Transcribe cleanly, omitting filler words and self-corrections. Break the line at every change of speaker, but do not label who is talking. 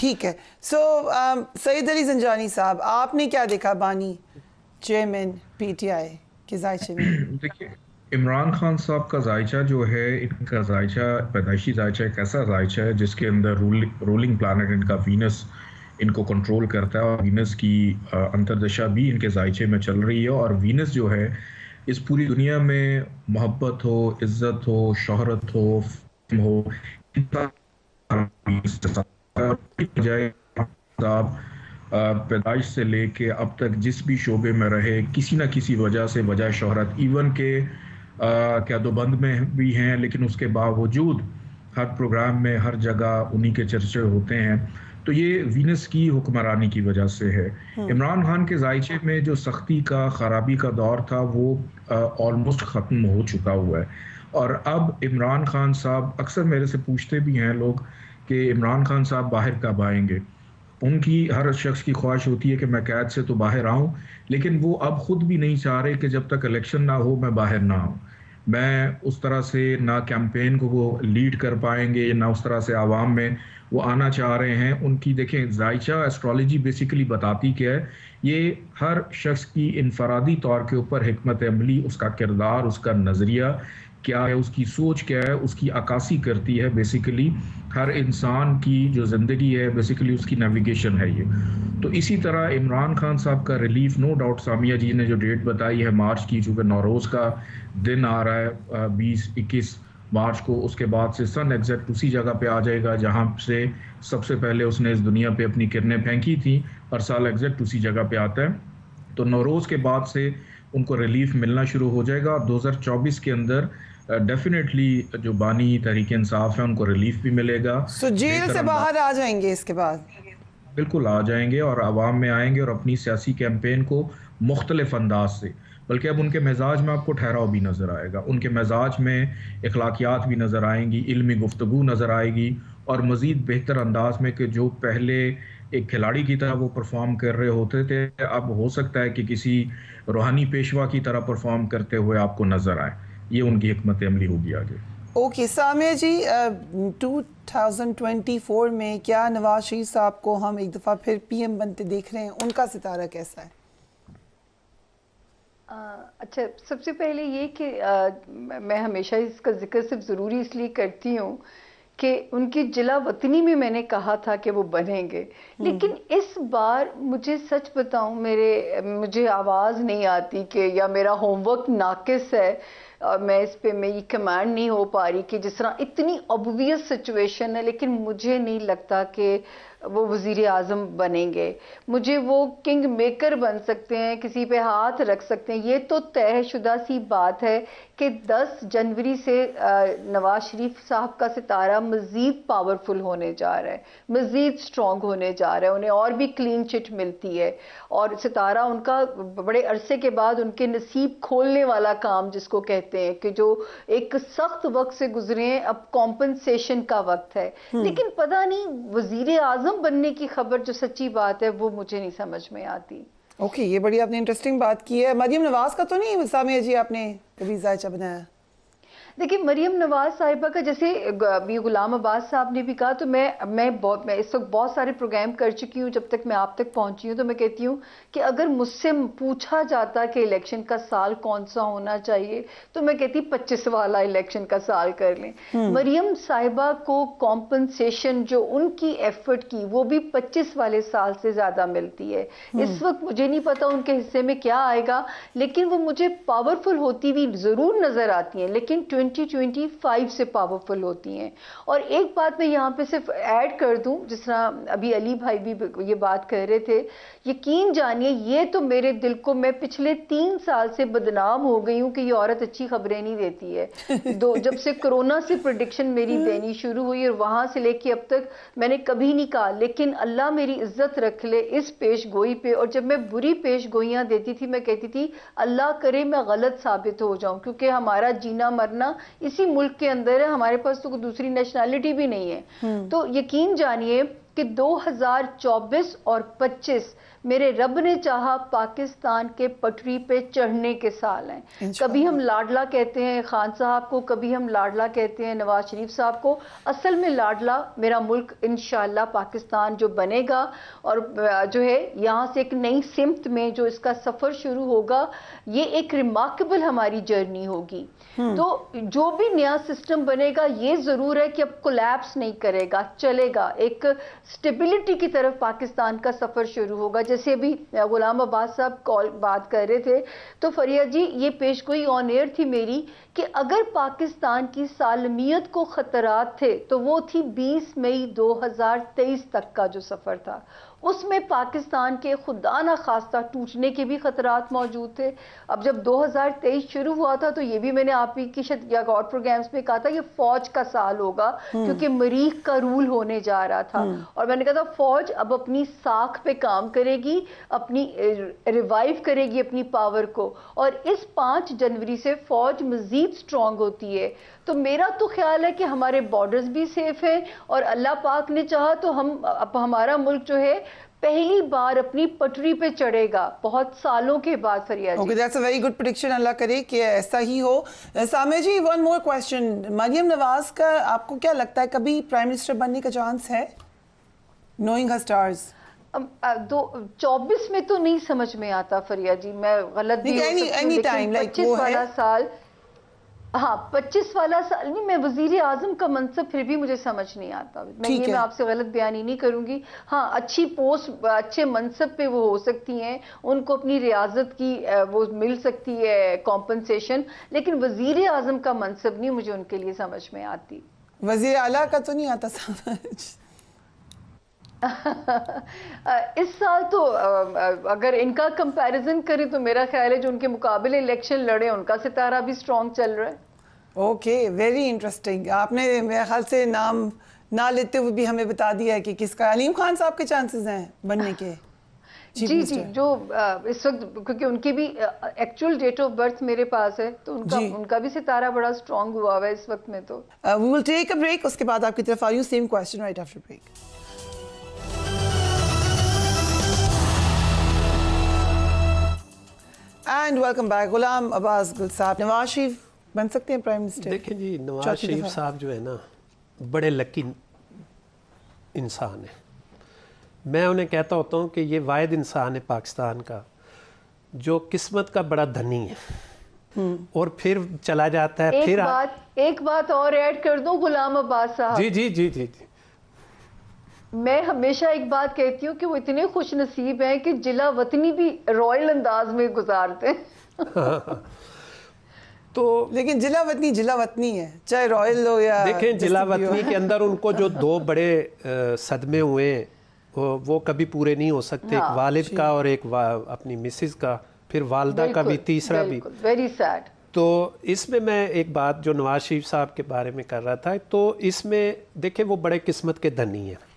ٹھیک ہے. سو سعید علی زنجانی صاحب، آپ نے کیا دیکھا بانی چیئرمین پی ٹی آئی کے ذائچے میں؟
دیکھیے عمران خان صاحب کا ذائچہ جو ہے، ان کا ذائچہ پیدائشی ذائچہ ایک ایسا ذائچہ ہے جس کے اندر رولنگ پلانٹ ان کا وینس ان کو کنٹرول کرتا ہے، اور وینس کی انتردشا بھی ان کے ذائچے میں چل رہی ہے. اور وینس جو ہے اس پوری دنیا میں محبت ہو، عزت ہو، شہرت ہو، فیم ہو، پیدائش سے لے کے اب تک جس بھی شعبے میں رہے، کسی نہ کسی وجہ سے وجہ شہرت، ایون کہ کیا دو بند میں بھی ہیں، لیکن اس کے باوجود ہر پروگرام میں ہر جگہ انہی کے چرچے ہوتے ہیں. تو یہ وینس کی حکمرانی کی وجہ سے ہے. عمران خان کے ذائچے میں جو سختی کا، خرابی کا دور تھا وہ آلموسٹ ختم ہو چکا ہوا ہے. اور اب عمران خان صاحب، اکثر میرے سے پوچھتے بھی ہیں لوگ کہ عمران خان صاحب باہر کب آئیں گے. ان کی ہر شخص کی خواہش ہوتی ہے کہ میں قید سے تو باہر آؤں، لیکن وہ اب خود بھی نہیں چاہ رہے کہ جب تک الیکشن نہ ہو میں باہر نہ آؤں. میں اس طرح سے نہ کیمپین کو وہ لیڈ کر پائیں گے، نہ اس طرح سے عوام میں وہ آنا چاہ رہے ہیں. ان کی دیکھیں ذائچہ ایسٹرالوجی بیسیکلی بتاتی کیا ہے، یہ ہر شخص کی انفرادی طور کے اوپر حکمت عملی، اس کا کردار، اس کا نظریہ کیا ہے، اس کی سوچ کیا ہے، اس کی عکاسی کرتی ہے. بیسیکلی ہر انسان کی جو زندگی ہے بیسیکلی اس کی نیویگیشن ہے یہ. تو اسی طرح عمران خان صاحب کا ریلیف، نو ڈاؤٹ سامیہ جی نے جو ڈیٹ بتائی ہے مارچ کی، چونکہ نوروز کا دن آ رہا ہے 20-21 مارچ کو، اس کے بعد سے سن ایگزیکٹ اسی جگہ پہ آ جائے گا جہاں سے سب سے پہلے اس نے اس دنیا پہ اپنی کرنیں پھینکی تھیں. ہر سال ایگزیکٹ اسی جگہ پہ آتا ہے. تو نوروز کے بعد سے ان کو ریلیف ملنا شروع ہو جائے گا، اور 2024 کے اندر ڈیفینیٹلی جو بانی تحریک انصاف ہے ان کو ریلیف بھی ملے گا.
سو جیل سے باہر آ جائیں گے اس کے بعد؟
بالکل آ جائیں گے اور عوام میں آئیں گے، اور اپنی سیاسی کیمپین کو مختلف انداز سے، بلکہ اب ان کے مزاج میں آپ کو ٹھہراؤ بھی نظر آئے گا، ان کے مزاج میں اخلاقیات بھی نظر آئیں گی، علمی گفتگو نظر آئے گی، اور مزید بہتر انداز میں کہ جو پہلے ایک کھلاڑی کی طرح وہ پرفارم کر رہے ہوتے تھے، اب ہو سکتا ہے کہ کسی روحانی پیشوا کی طرح پرفارم کرتے ہوئے آپ کو نظر آئے. یہ ان کی حکمت عملی ہوگی آگے.
اوکے سامیہ جی، 2024 میں کیا نواز شریف صاحب کو ہم ایک دفعہ پھر پی ایم بنتے دیکھ رہے ہیں؟ ان کا ستارہ کیسا ہے؟
اچھا، سب سے پہلے یہ کہ میں ہمیشہ اس کا ذکر صرف ضروری اس لیے کرتی ہوں کہ ان کی جلا وطنی میں نے کہا تھا کہ وہ بنیں گے، لیکن اس بار مجھے سچ بتاؤں مجھے آواز نہیں آتی کہ یا میرا ہوم ورک ناقص ہے، میں اس پہ میری کمانڈ نہیں ہو پا رہی کہ جس طرح اتنی obvious سچویشن ہے، لیکن مجھے نہیں لگتا کہ وہ وزیر اعظم بنیں گے. مجھے وہ کنگ میکر بن سکتے ہیں، کسی پہ ہاتھ رکھ سکتے ہیں. یہ تو طے شدہ سی بات ہے کہ 10 جنوری سے نواز شریف صاحب کا ستارہ مزید پاورفل ہونے جا رہا ہے، مزید سٹرونگ ہونے جا رہا ہے، انہیں اور بھی کلین چٹ ملتی ہے، اور ستارہ ان کا بڑے عرصے کے بعد ان کے نصیب کھولنے والا کام جس کو کہتے ہیں کہ جو ایک سخت وقت سے گزرے ہیں، اب کمپنسیشن کا وقت ہے. لیکن پتہ نہیں وزیر اعظم بننے کی خبر جو سچی بات ہے وہ مجھے نہیں سمجھ میں آتی.
اوکے، یہ بڑی آپ نے انٹرسٹنگ بات کی ہے. مریم نواز کا تو نہیں سامیہ جی آپ نے کبھی ذائچہ بنایا؟
دیکھیں مریم نواز صاحبہ کا جیسے ابھی غلام عباس صاحب نے بھی کہا، تو میں اس وقت بہت سارے پروگرام کر چکی ہوں. جب تک میں آپ تک پہنچی ہوں تو میں کہتی ہوں کہ اگر مجھ سے پوچھا جاتا کہ الیکشن کا سال کون سا ہونا چاہیے تو میں کہتی 25 والا الیکشن کا سال کر لیں. مریم صاحبہ کو کمپنسیشن جو ان کی ایفرٹ کی وہ بھی 25 والے سال سے زیادہ ملتی ہے. اس وقت مجھے نہیں پتا ان کے حصے میں کیا آئے گا، لیکن وہ مجھے پاورفل ہوتی بھی ضرور نظر آتی ہیں، لیکن 2025 سے پاورفل ہوتی ہیں. اور ایک بات میں یہاں پہ صرف ایڈ کر دوں، جس طرح ابھی علی بھائی بھی یہ بات کر رہے تھے، یقین جانیے یہ تو میرے دل کو، میں پچھلے 3 سال سے بدنام ہو گئی ہوں کہ یہ عورت اچھی خبریں نہیں دیتی ہے. جب سے کرونا سے پریڈکشن میری دینی شروع ہوئی اور وہاں سے لے کے اب تک میں نے کبھی نہیں کہا، لیکن اللہ میری عزت رکھ لے اس پیش گوئی پہ. اور جب میں بری پیش گوئیاں دیتی تھی میں کہتی تھی اللہ کرے میں غلط ثابت ہو جاؤں، کیونکہ ہمارا جینا مرنا اسی ملک کے اندر ہے، ہمارے پاس تو کوئی دوسری نیشنلٹی بھی نہیں ہے. تو یقین جانیے کہ 2024 اور 25 میرے رب نے چاہا پاکستان کے پٹری پہ چڑھنے کے سال ہیں. کبھی ہم لاڈلا کہتے ہیں خان صاحب کو, کبھی ہم لاڈلا کہتے ہیں نواز شریف صاحب کو. اصل میں لاڈلا میرا ملک انشاءاللہ پاکستان جو بنے گا اور جو ہے یہاں سے ایک نئی سمت میں جو اس کا سفر شروع ہوگا, یہ ایک ریمارکیبل ہماری جرنی ہوگی. تو جو بھی نیا سسٹم بنے گا یہ ضرور ہے کہ اب کولیپس نہیں کرے گا, چلے گا, ایک سٹیبلٹی کی طرف پاکستان کا سفر شروع ہوگا. جیسے ابھی غلام عباس صاحب بات کر رہے تھے تو فریہ جی یہ پیش گوئی آن ایئر تھی میری کہ اگر پاکستان کی سالمیت کو خطرات تھے تو وہ تھی 20 مئی 2023 تک کا جو سفر تھا. اس میں پاکستان کے خدا نہ خواستہ ٹوٹنے کے بھی خطرات موجود تھے. اب جب 2023 شروع ہوا تھا تو یہ بھی میں نے آپ ہی کی یا اور پروگرامز میں کہا تھا یہ فوج کا سال ہوگا کیونکہ مریخ کا رول ہونے جا رہا تھا. اور میں نے کہا تھا فوج اب اپنی ساکھ پہ کام کرے گی, اپنی ریوائیو کرے گی اپنی پاور کو, اور اس 5 جنوری سے فوج مزید سٹرونگ ہوتی ہے. تو میرا تو خیال ہے کہ ہمارے بارڈرز بھی سیف ہیں اور اللہ پاک نے چاہا تو اب ہمارا ملک جو ہے پہلی بار اپنی پٹری پہ چڑھے گا بہت سالوں کے بعد. فریہ جی
okay, that's a very good prediction. اللہ کرے کہ ایسا ہی ہو. سامع جی, one more question. Maryam Nawaz کا آپ کو کیا لگتا ہے کبھی پرائم منسٹر بننے کا چانس ہے, نوئنگ ہر سٹارز؟
24 میں تو نہیں سمجھ میں آتا فریہ جی, میں غلط بھی ہو سکتی ہوں, لیکن 25 والا سال, ہاں 25 والا سال نہیں, میں وزیر اعظم کا منصب پھر بھی مجھے سمجھ نہیں آتا. میں آپ سے غلط بیانی نہیں کروں گی. ہاں اچھی پوسٹ اچھے منصب پہ وہ ہو سکتی ہیں, ان کو اپنی ریاضت کی وہ مل سکتی ہے کمپنسیشن, لیکن وزیر اعظم کا منصب نہیں مجھے ان کے لیے سمجھ میں آتی.
وزیر اعلیٰ کا تو نہیں آتا سمجھ.
اس سال تو اگر ان کا کمپیریزن کریں تو میرا خیال ہے جو ان کے مقابلے الیکشن لڑے ان کا ستارہ بھی سٹرونگ چل رہا ہے.
Okay, very interesting. آپ نے میرے خیال سے نام نہ لیتے ہوئے بھی ہمیں بتا دیا ہے کہ کس کا. علیم خان صاحب کے چانسز ہیں بننے کے.
جی جی, جو اس وقت کیونکہ ان کی بھی ایکچوئل ڈیٹ آف برتھ میرے پاس ہے تو ان کا بھی ستارہ بڑا سٹرونگ ہوا ہوا ہے اس وقت میں. تو
وی ول ٹیک اے بریک, اس کے بعد آپ کی طرف آئی ہوں. Same question right after break. And welcome back. Ghulam Abbas Gul صاحب, نواز شریف بن سکتے ہیں پرائم منسٹر؟
دیکھیں جی, نواز شریف صاحب جو ہے نا بڑے لکی انسان ہیں. میں انہیں کہتا ہوتا ہوں کہ یہ واحد انسان ہے پاکستان کا جو قسمت کا بڑا دھنی ہے اور پھر چلا جاتا ہے. پھر
ایک بات اور ایڈ کر دوں غلام عباس صاحب.
جی جی جی جی جی,
میں ہمیشہ ایک بات کہتی ہوں کہ وہ اتنے خوش نصیب ہیں کہ جلا وطنی بھی رائل انداز میں گزارتے ہیں.
تو
لیکن جلا وطنی ہے, چاہے رائل ہو یا
دیکھیں جلا وطنی کے اندر ان کو جو 2 بڑے صدمے ہوئے ہیں وہ کبھی پورے نہیں ہو سکتے. ایک والد کا اور ایک اپنی مسز کا, پھر والدہ کا بھی, تیسرا بھی.
Very sad.
تو اس میں ایک بات جو نواز شریف صاحب کے بارے میں کر رہا تھا, تو اس میں دیکھیں وہ بڑے قسمت کے دھنی ہیں.